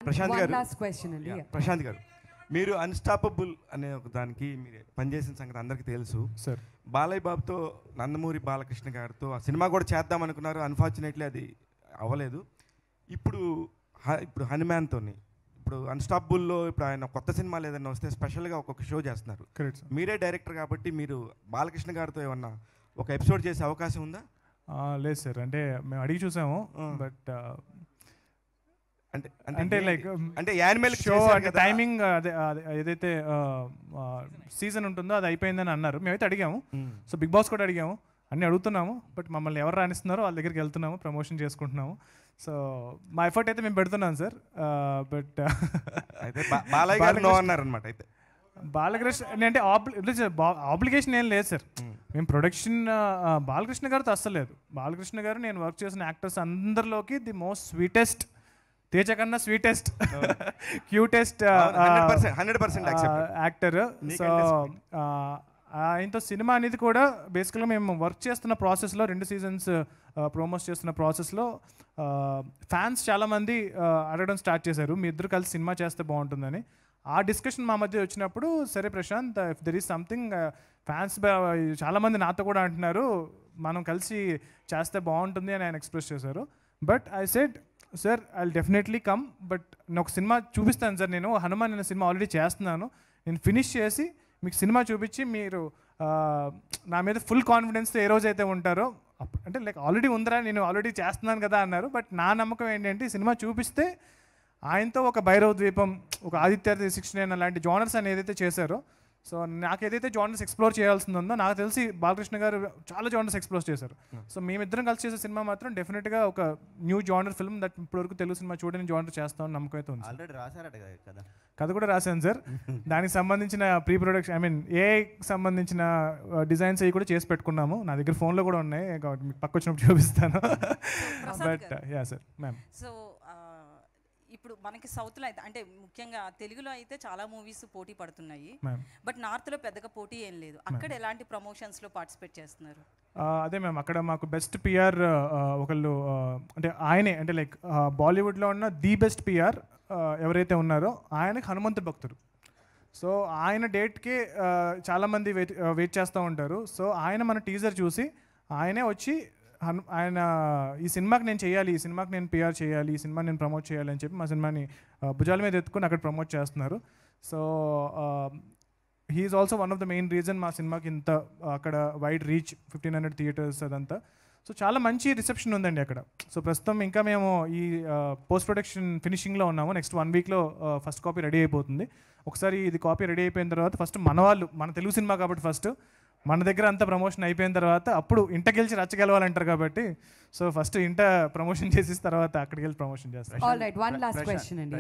ప్రశాంత్ గారు, last question అండి. ప్రశాంత్ గారు, మీరు అన్స్టాపబుల్ అనే ఒక దానికి మీరు పనిచేసిన సంగతి అందరికీ తెలుసు సార్. బాలయ్య బాబుతో నందమూరి బాలకృష్ణ గారితో ఆ సినిమా కూడా చేద్దాం అనుకున్నారు, అన్ఫార్చునేట్లీ అది అవ్వలేదు. ఇప్పుడు ఇప్పుడు హనుమాన్తో ఇప్పుడు అన్స్టాపబుల్లో ఇప్పుడు ఆయన కొత్త సినిమాలు ఏదైనా వస్తే స్పెషల్గా ఒక్కొక్క షో చేస్తున్నారు. Correct sir. మీరే డైరెక్టర్ కాబట్టి మీరు బాలకృష్ణ గారితో ఏమన్నా ఒక ఎపిసోడ్ చేసే అవకాశం ఉందా? లేదు సార్, అంటే మేము అడిగి చూసాము, బట్ అంటే లైక్ అంటే యానిమల్ షో అంటే టైమింగ్ అదే ఏదైతే సీజన్ ఉంటుందో అది అయిపోయిందని అన్నారు. మేమైతే అడిగాము, సో బిగ్ బాస్ కూడా అడిగాము, అన్నీ అడుగుతున్నాము, బట్ మమ్మల్ని ఎవరు రాణిస్తున్నారో వాళ్ళ దగ్గరికి వెళ్తున్నాము, ప్రమోషన్ చేసుకుంటున్నాము. సో మా ఎఫర్ట్ అయితే మేము పెడుతున్నాం సార్. బట్ అయితే బాలయ్య గారు నో అన్నారనమాట. అయితే బాలకృష్ణ అంటే ఆబ్లిగేషన్ ఏం లేదు సార్. మేము ప్రొడక్షన్ బాలకృష్ణ గారితో అస్సలేదు. బాలకృష్ణ గారు నేను వర్క్ చేసిన యాక్టర్స్ అందరిలోకి ది మోస్ట్ స్వీటెస్ట్, తేజ కన్నా స్వీటెస్ట్, క్యూటెస్ట్ యాక్టర్. సో ఆయనతో సినిమా అనేది కూడా బేసికల్గా మేము వర్క్ చేస్తున్న ప్రాసెస్లో 2 సీజన్స్ ప్రోమోస్ చేస్తున్న ప్రాసెస్లో ఫ్యాన్స్ చాలామంది అడగడం స్టార్ట్ చేశారు, మీ ఇద్దరు కలిసి సినిమా చేస్తే బాగుంటుందని. ఆ డిస్కషన్ మా మధ్య వచ్చినప్పుడు, సరే Prashant, if there is something, fans చాలామంది నాతో కూడా అంటున్నారు మనం కలిసి చేస్తే బాగుంటుంది అని ఆయన ఎక్స్ప్రెస్ చేశారు. But I said, sir I definitely come, but నేను ఒక సినిమా చూపిస్తాను సార్. నేను హనుమాన్ అనే సినిమా ఆల్రెడీ చేస్తున్నాను, నేను ఫినిష్ చేసి మీకు సినిమా చూపించి మీరు నా మీద ఫుల్ కాన్ఫిడెన్స్తో ఏ రోజైతే ఉంటారో, అంటే లైక్ ఆల్రెడీ ఉందిరా నేను ఆల్రెడీ చేస్తున్నాను కదా అన్నారు. బట్ నా నమ్మకం ఏంటంటే సినిమా చూపిస్తే ఆయనతో ఒక భైరవ ద్వీపం, ఒక ఆదిత్య 69 అలాంటి జానర్స్ అని ఏదైతే చేశారో, సో నాకు ఏదైతే జానర్స్ ఎక్స్ప్లోర్ చేయాల్సింది ఉందో, నాకు తెలిసి బాలకృష్ణ గారు చాలా జానర్స్ ఎక్స్ప్లోర్ చేశారు. సో మేమిద్దరం కలిసి చేసే సినిమా మాత్రం డెఫినెట్గా ఒక న్యూ జానర్ ఫిల్మ్ దట్ ఇప్పటివరకు తెలుగు సినిమా చూడని జానర్ చేస్తామని నమ్మకం అయితే ఉంది. ఆల్రెడీ రాశారట కదా, కథ కూడా రాశాను సార్. దానికి సంబంధించిన ప్రీ ప్రొడక్షన్, ఐ మీన్ ఏఐకి సంబంధించిన డిజైన్స్ అవి కూడా చేసి పెట్టుకున్నాము. నా దగ్గర ఫోన్లో కూడా ఉన్నాయి, కాబట్టి మీకు పక్క వచ్చినప్పుడు చూపిస్తాను. But yeah sir ma'am. So ఇప్పుడు మనకి సౌత్లో అయితే, అంటే ముఖ్యంగా తెలుగులో అయితే చాలా మూవీస్ పోటీ పడుతున్నాయి, బట్ నార్త్లో పెద్దగా పోటీ ఏం లేదు. అక్కడ ఎలాంటి ప్రమోషన్స్లో పార్టిసిపేట్ చేస్తున్నారు? అదే మ్యామ్, అక్కడ మాకు బెస్ట్ పిఆర్ ఒకళ్ళు, అంటే ఆయనే, అంటే లైక్ బాలీవుడ్లో ఉన్న ది బెస్ట్ పిఆర్ ఎవరైతే ఉన్నారో ఆయనకి హనుమంతుడు భక్తుడు. సో ఆయన డేట్కి చాలామంది వెయిట్ చేస్తూ ఉంటారు. సో ఆయన మన టీజర్ చూసి ఆయనే వచ్చి ఆయన ఈ సినిమాకి నేను చేయాలి, ఈ సినిమాకి నేను పిఆర్ చేయాలి, ఈ సినిమా నేను ప్రమోట్ చేయాలి అని చెప్పి మా సినిమాని భుజాల మీద ఎత్తుకుని అక్కడ ప్రమోట్ చేస్తున్నారు. So he is also one of the main reason మా సినిమాకి ఇంత అక్కడ వైడ్ రీచ్, 1500 థియేటర్స్ అదంతా. సో చాలా మంచి రిసెప్షన్ ఉందండి అక్కడ. సో ప్రస్తుతం ఇంకా మేము ఈ పోస్ట్ ప్రొడక్షన్ ఫినిషింగ్లో ఉన్నాము. నెక్స్ట్ 1 వీక్లో ఫస్ట్ కాపీ రెడీ అయిపోతుంది. ఒకసారి ఇది కాపీ రెడీ అయిపోయిన తర్వాత ఫస్ట్ మన వాళ్ళు, మన తెలుగు సినిమా కాబట్టి ఫస్ట్ మన దగ్గర అంతా ప్రమోషన్ అయిపోయిన తర్వాత అప్పుడు ఇంట గెలిచి రచ్చగెలవాలంటారు కాబట్టి, సో ఫస్ట్ ఇంట ప్రమోషన్ చేసిన తర్వాత అక్కడికి వెళ్ళి ప్రమోషన్ చేస్తాం. All right, one last question అండి.